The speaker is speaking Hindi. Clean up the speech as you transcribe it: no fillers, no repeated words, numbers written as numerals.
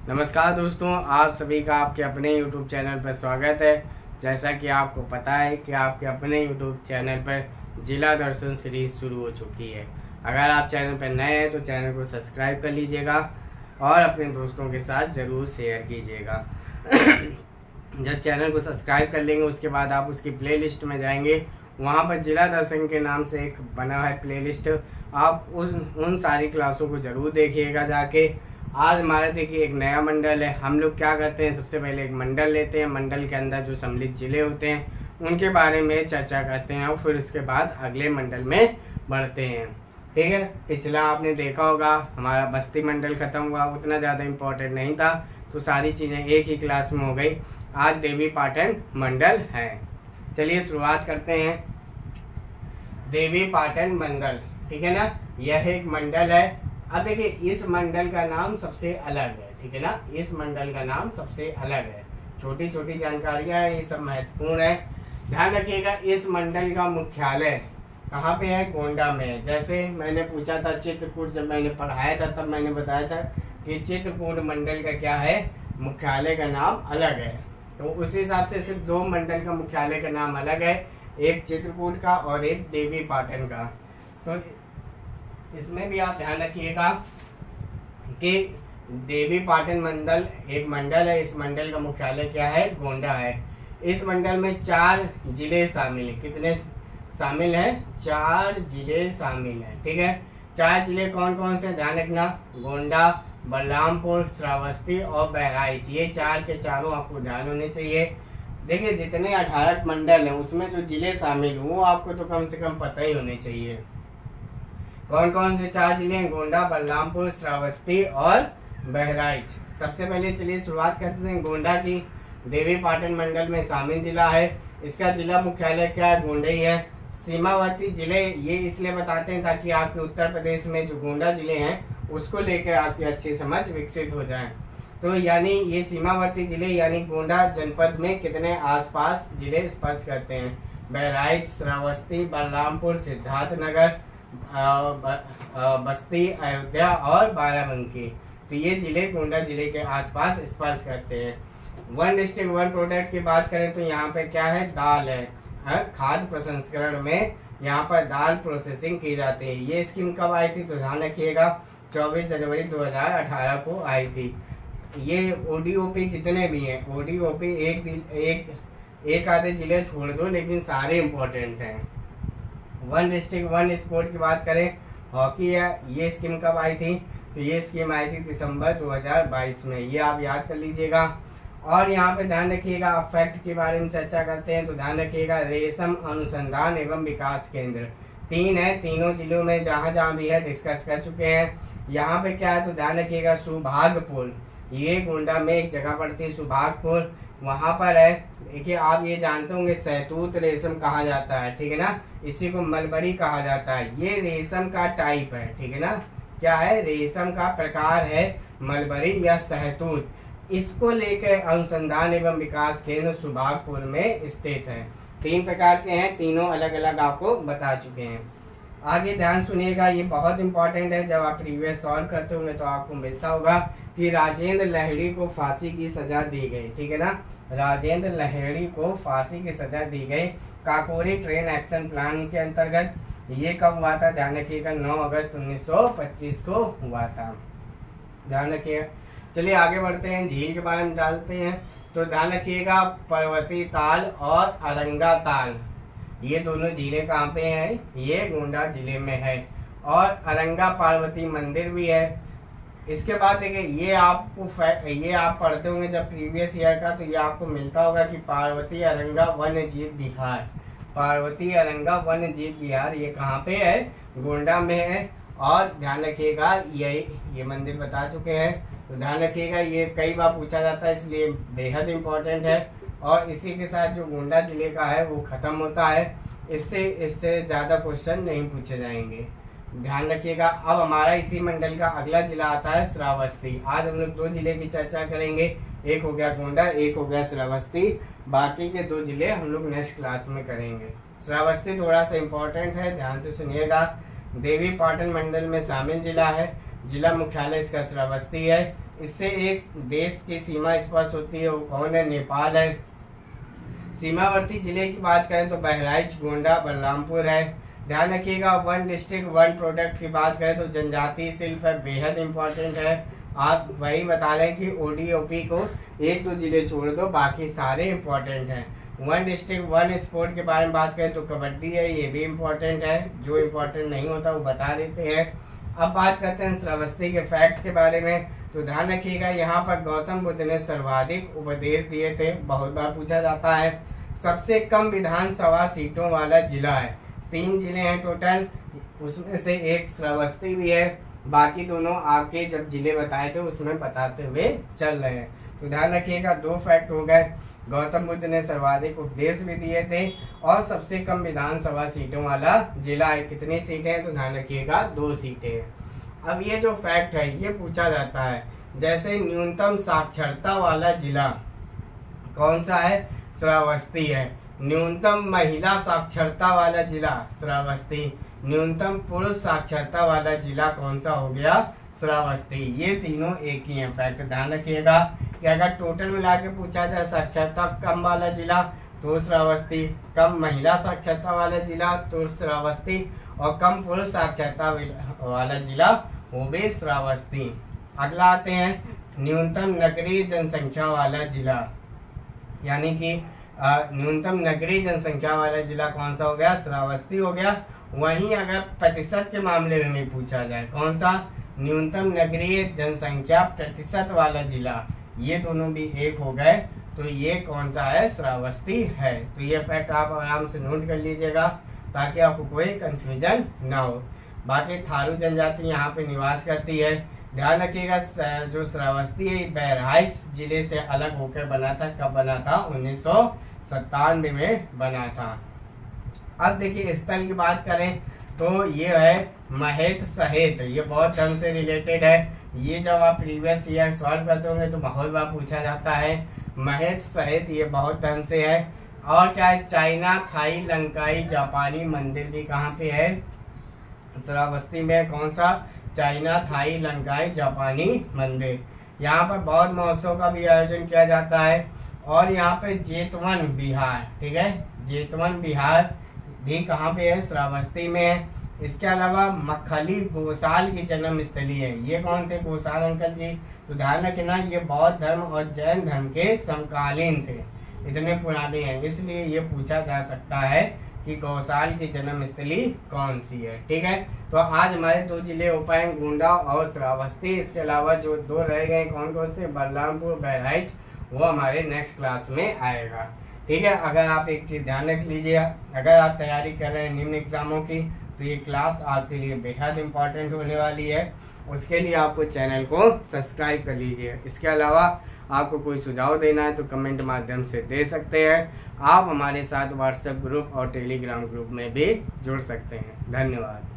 नमस्कार दोस्तों, आप सभी का आपके अपने YouTube चैनल पर स्वागत है। जैसा कि आपको पता है कि आपके अपने YouTube चैनल पर जिला दर्शन सीरीज शुरू हो चुकी है। अगर आप चैनल पर नए हैं तो चैनल को सब्सक्राइब कर लीजिएगा और अपने दोस्तों के साथ ज़रूर शेयर कीजिएगा। जब चैनल को सब्सक्राइब कर लेंगे उसके बाद आप उसकी प्लेलिस्ट में जाएंगे, वहाँ पर जिला दर्शन के नाम से एक बना है प्लेलिस्ट। आप उन सारी क्लासों को ज़रूर देखिएगा जाके। आज हमारे देखिए एक नया मंडल है। हम लोग क्या करते हैं, सबसे पहले एक मंडल लेते हैं, मंडल के अंदर जो सम्मिलित जिले होते हैं उनके बारे में चर्चा करते हैं और फिर उसके बाद अगले मंडल में बढ़ते हैं। ठीक है, पिछला आपने देखा होगा हमारा बस्ती मंडल खत्म हुआ, उतना ज़्यादा इम्पोर्टेंट नहीं था, तो सारी चीज़ें एक ही क्लास में हो गई। आज देवी पाटन मंडल है। चलिए शुरुआत करते हैं। देवी पाटन मंडल, ठीक है ना, यह एक मंडल है। अब देखिए इस मंडल का नाम सबसे अलग है, ठीक है ना, इस मंडल का नाम सबसे अलग है। छोटी छोटी जानकारियां हैं, ये सब महत्वपूर्ण है, ध्यान रखिएगा। इस मंडल का मुख्यालय कहाँ पे है? गोंडा में है। जैसे मैंने पूछा था चित्रकूट, जब मैंने पढ़ाया था तब मैंने बताया था कि चित्रकूट मंडल का क्या है, मुख्यालय का नाम अलग है। तो उस हिसाब से सिर्फ दो मंडल का मुख्यालय का नाम अलग है, एक चित्रकूट का और एक देवी पाटन का। तो इसमें भी आप ध्यान रखिएगा कि देवी पाटन मंडल एक मंडल है। इस मंडल का मुख्यालय क्या है? गोंडा है। इस मंडल में 4 जिले शामिल हैं। कितने शामिल हैं? 4 जिले शामिल हैं, ठीक है। 4 जिले कौन कौन से? ध्यान रखना, गोंडा, बलरामपुर, श्रावस्ती और बहराइच। ये 4 के चारों आपको ध्यान होने चाहिए। देखिए जितने 18 मंडल हैं उसमें जो जिले शामिल वो आपको तो कम से कम पता ही होने चाहिए। कौन कौन से 4 जिले हैं? गोंडा, बलरामपुर, श्रावस्ती और बहराइच। सबसे पहले चलिए शुरुआत करते हैं गोंडा की। देवी पाटन मंडल में शामिल जिला है। इसका जिला मुख्यालय क्या है? गोंडा ही है। सीमावर्ती जिले ये इसलिए बताते हैं ताकि आपके उत्तर प्रदेश में जो गोंडा जिले हैं उसको लेकर आपकी अच्छी समझ विकसित हो जाए। तो यानी ये सीमावर्ती जिले यानी गोंडा जनपद में कितने आसपास जिले स्पर्श करते हैं? बहराइच, श्रावस्ती, बलरामपुर, सिद्धार्थनगर, बस्ती, अयोध्या और बाराबंकी। तो ये जिले गोंडा जिले के आसपास स्पर्श करते हैं। वन डिस्ट्रिक्ट वन प्रोडक्ट की बात करें तो यहाँ पे क्या है? दाल है। खाद्य प्रसंस्करण में यहाँ पर दाल प्रोसेसिंग की जाती है। ये स्कीम कब आई थी? तो ध्यान रखिएगा 24 जनवरी 2018 को आई थी। ये ओडीओपी जितने भी हैं, ओडीओपी एक आधे जिले छोड़ दो लेकिन सारे इम्पोर्टेंट हैं। वन डिस्ट्रिक्ट वन स्पोर्ट की बात करें, हॉकी है। ये स्कीम कब आई थी? तो ये स्कीम आई थी दिसंबर 2022 में। ये आप याद कर लीजिएगा। और यहाँ पे ध्यान रखिएगा, फैक्ट के बारे में चर्चा करते हैं तो ध्यान रखिएगा रेशम अनुसंधान एवं विकास केंद्र 3 है। तीनों जिलों में जहाँ जहाँ भी है डिस्कस कर चुके हैं। यहाँ पे क्या है तो ध्यान रखिएगा सुभागपुर, ये गोंडा में एक जगह पड़ती है सुभागपुर, वहां पर है। देखिए आप ये जानते होंगे सहतूत रेशम कहा जाता है, ठीक है ना, इसी को मलबरी कहा जाता है। ये रेशम का टाइप है, ठीक है ना, क्या है? रेशम का प्रकार है मलबरी या सहतूत। इसको लेकर अनुसंधान एवं विकास केंद्र सुभागपुर में स्थित है। 3 प्रकार के हैं, तीनों अलग अलग आपको बता चुके हैं। आगे ध्यान सुनिएगा, ये बहुत इंपॉर्टेंट है। जब आप प्रीवियस सॉल्व करते होंगे तो आपको मिलता होगा कि राजेंद्र लहड़ी को फांसी की सजा दी गई, ठीक है ना, राजेंद्र लहड़ी को फांसी की सजा दी गई काकोरी ट्रेन एक्शन प्लान के अंतर्गत। ये कब हुआ था? ध्यान रखिएगा 9 अगस्त 1925 को हुआ था, ध्यान रखिएगा। चलिए आगे बढ़ते हैं, झील के बारे में डालते हैं। तो ध्यान रखिएगा पर्वती ताल और अरंगा ताल, ये दोनों झीलें कहाँ पे हैं? ये गोंडा जिले में है। और अरंगा पार्वती मंदिर भी है। इसके बाद देखिए ये आप पढ़ते होंगे जब प्रीवियस ईयर का, तो ये आपको मिलता होगा कि पार्वती अरंगा वन्य जीव विहार, पार्वती अरंगा वन्य जीव विहार ये कहाँ पे है? गोंडा में है। और ध्यान रखिएगा ये मंदिर बता चुके हैं, तो ध्यान रखिएगा ये कई बार पूछा जाता है इसलिए बेहद इम्पोर्टेंट है। और इसी के साथ जो गोंडा जिले का है वो खत्म होता है। इससे ज़्यादा क्वेश्चन नहीं पूछे जाएंगे, ध्यान रखिएगा। अब हमारा इसी मंडल का अगला जिला आता है श्रावस्ती। आज हम लोग 2 जिले की चर्चा करेंगे, एक हो गया गोंडा, एक हो गया श्रावस्ती। बाकी के 2 जिले हम लोग नेक्स्ट क्लास में करेंगे। श्रावस्ती थोड़ा सा इम्पोर्टेंट है, ध्यान से सुनिएगा। देवी पाटन मंडल में शामिल जिला है। जिला मुख्यालय इसका श्रावस्ती है। इससे एक देश की सीमा स्पर्श होती है, वो कौन है? नेपाल है। सीमावर्ती जिले की बात करें तो बहराइच, गोंडा, बलरामपुर है। ध्यान रखिएगा, वन डिस्ट्रिक्ट वन प्रोडक्ट की बात करें तो जनजातीय शिल्प है, बेहद इंपॉर्टेंट है। आप वही बता रहे हैं कि ओडीओपी को 1-2 जिले छोड़ दो, बाकी सारे इंपॉर्टेंट हैं। वन डिस्ट्रिक्ट वन स्पोर्ट के बारे में बात करें तो कबड्डी है, ये भी इम्पोर्टेंट है। जो इम्पोर्टेंट नहीं होता वो बता देते हैं। अब बात करते हैं श्रावस्ती के फैक्ट के बारे में। तो ध्यान रखिएगा, यहाँ पर गौतम बुद्ध ने सर्वाधिक उपदेश दिए थे, बहुत बार पूछा जाता है। सबसे कम विधानसभा सीटों वाला जिला है, 3 जिले हैं टोटल, उसमें से एक श्रावस्ती भी है। बाकी दोनों आपके जब जिले बताए थे उसमें बताते हुए चल रहे हैं। तो ध्यान रखिएगा, 2 फैक्ट हो गए। गौतम बुद्ध ने सर्वाधिक उपदेश भी दिए थे और सबसे कम विधानसभा सीटों वाला जिला है। कितनी सीटें हैं? तो ध्यान रखिएगा 2 सीटें हैं। अब ये जो फैक्ट है ये पूछा जाता है, जैसे न्यूनतम साक्षरता वाला जिला कौन सा है? श्रावस्ती है। न्यूनतम महिला साक्षरता वाला जिला श्रावस्ती। न्यूनतम पुरुष साक्षरता वाला जिला कौन सा हो गया? श्रावस्ती। ये तीनों एक ही हैं फैक्ट, ध्यान रखिएगा कि अगर टोटल मिला के पूछा जाए साक्षरता कम वाला जिला तो श्रावस्ती, कम महिला साक्षरता वाला जिला तो श्रावस्ती, और कम पुरुष साक्षरता वाला जिला वो भी श्रावस्ती। अगला आते हैं न्यूनतम नगरीय जनसंख्या वाला जिला, यानी कि न्यूनतम नगरीय जनसंख्या वाला जिला कौन सा हो गया? श्रावस्ती हो गया। वहीं अगर प्रतिशत के मामले में भी पूछा जाए, कौन सा? न्यूनतम नगरीय जनसंख्या प्रतिशत वाला जिला, ये दोनों भी एक हो गए, तो ये कौन सा है? श्रावस्ती है। तो ये फैक्ट आप आराम से नोट कर लीजिएगा ताकि आपको कोई कंफ्यूजन ना हो। बाकी थारू जनजाति यहाँ पे निवास करती है। ध्यान रखिएगा, जो श्रावस्ती है बहराइच जिले से अलग होकर बना था। कब बना था? 1997 में बना था। अब देखिए स्थल की बात करें तो ये है महेत सहेत, ये बौद्ध धर्म से रिलेटेड है। ये जब आप प्रीवियस ईयर सॉल्व करते होंगे तो बहुत बार पूछा जाता है। महेत सहेत ये बौद्ध धर्म से है। और क्या है? चाइना, थाई, लंकाई, जापानी मंदिर भी कहाँ पे है? श्रावस्ती में। कौन सा? चाइना, थाई, लंकाई, जापानी मंदिर। यहाँ पर बौद्ध महोत्सव का भी आयोजन किया जाता है। और यहाँ पे जेतवन बिहार, ठीक है, जेतवन बिहार भी कहाँ पे है? श्रावस्ती में है। इसके अलावा मखली गोसाल की जन्म स्थली है। ये कौन थे? गोसाल अंकल जी। तो ध्यान रखना, ये बौद्ध धर्म और जैन धर्म के समकालीन थे, इतने पुराने हैं, इसलिए ये पूछा जा सकता है कि गोसाल की जन्म स्थली कौन सी है। ठीक है, तो आज हमारे 2 जिले हो पाए, गोंडा और श्रावस्ती। इसके अलावा जो 2 रह गए कौन कौन से? बलरामपुर, बहराइच, वो हमारे नेक्स्ट क्लास में आएगा। ठीक है, अगर आप एक चीज ध्यान रख लीजिए, अगर आप तैयारी कर रहे हैं निम्न एग्जामों की तो ये क्लास आपके लिए बेहद इंपॉर्टेंट होने वाली है। उसके लिए आपको चैनल को सब्सक्राइब कर लीजिए। इसके अलावा आपको कोई सुझाव देना है तो कमेंट माध्यम से दे सकते हैं। आप हमारे साथ व्हाट्सएप ग्रुप और टेलीग्राम ग्रुप में भी जुड़ सकते हैं। धन्यवाद।